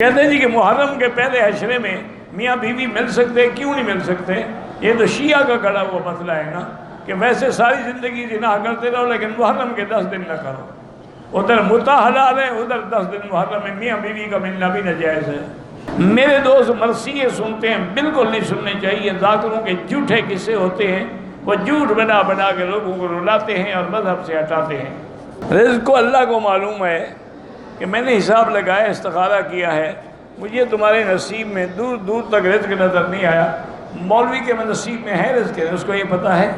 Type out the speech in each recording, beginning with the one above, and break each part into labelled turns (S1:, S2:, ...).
S1: کہتے ہیں جی کہ محرم کے پہلے عشرے میں میاں بیوی مل سکتے، کیوں نہیں مل سکتے؟ یہ تو شیعہ کا گڑا ہوا مسئلہ ہے نا، کہ ویسے ساری زندگی زنا کرتے رہو لیکن محرم کے 10 دن نہ کرو۔ ادھر متع حلال ہے، ادھر 10 دن محرم میں میاں بیوی کا ملنا بھی ناجائز ہے۔ میرے دوست مرثیے سنتے ہیں، بالکل نہیں سننے چاہیے۔ ذاکروں کے جھوٹے قصے ہوتے ہیں، وہ جھوٹ بنا بنا کے لوگوں کو رلاتے ہیں اور مذہب سے ہٹاتے ہیں۔ رزق کو اللہ کو معلوم ہے کہ میں نے حساب لگایا، استخارہ کیا ہے، مجھے تمہارے نصیب میں دور دور تک رزق نظر نہیں آیا۔ مولوی کے نصیب میں ہے رزق، اس کو یہ پتہ ہے۔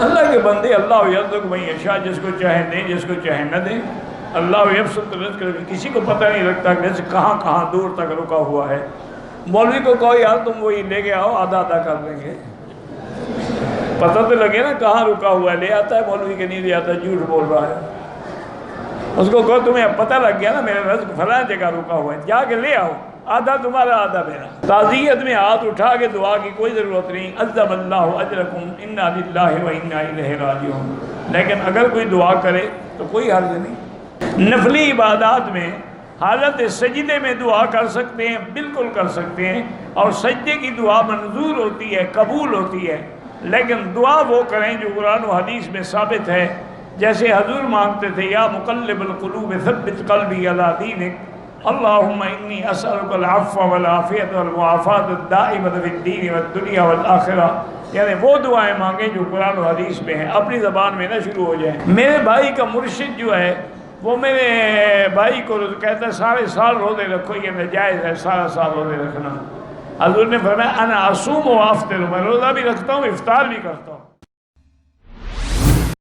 S1: اللہ کے بندے اللہ یرزق من یشاء، جس کو چاہے دیں، جس کو چاہے نہ دیں۔ اللہ یبسط الرزق، کسی کو پتہ نہیں لگتا کہ رزق کہاں کہاں دور تک رکا ہوا ہے۔ مولوی کو کہو یار تم وہی لے کے آؤ، آدھا آدھا کر دیں گے، پتہ تو لگے نا کہاں رکا ہوا ہے۔ لے آتا ہے مولوی کے نہیں لے آتا، جھوٹ بول رہا ہے۔ اس کو کہو تمہیں پتہ لگ گیا نا میرا رزق فلاں جگہ رکا ہوا ہے، جا کے لے آؤ، آدھا تمہارا آدھا میرا۔ تعزیت میں ہاتھ اٹھا کے دعا کی کوئی ضرورت نہیں۔ عظم اللہ اجرکم انا للہ و انا الیہ راجعون، لیکن اگر کوئی دعا کرے تو کوئی حرج نہیں۔ نفلی عبادات میں حالت سجدے میں دعا کر سکتے ہیں، بالکل کر سکتے ہیں، اور سجدے کی دعا منظور ہوتی ہے، قبول ہوتی ہے، لیکن دعا وہ کریں جو قرآن و حدیث میں ثابت ہے۔ جیسے حضور مانگتے تھے یا مقلب القلوب ثبت قلبی علی دینک اللہم انی اسألک العفو والعافیت والمعافات الدائمۃ فی الدین والدنیا والآخرہ، یعنی وہ دعائیں مانگیں جو قرآن و حدیث میں ہیں، اپنی زبان میں نہ شروع ہو جائیں۔ میرے بھائی کا مرشد جو ہے وہ میرے بھائی کو کہتا ہے سارے سال روزے رکھو، یہ ناجائز ہے سارا سال روزے رکھنا۔ حضور نے فرمایا انا اصوم و افطر، میں روزہ بھی رکھتا ہوں افطار بھی کرتا ہوں۔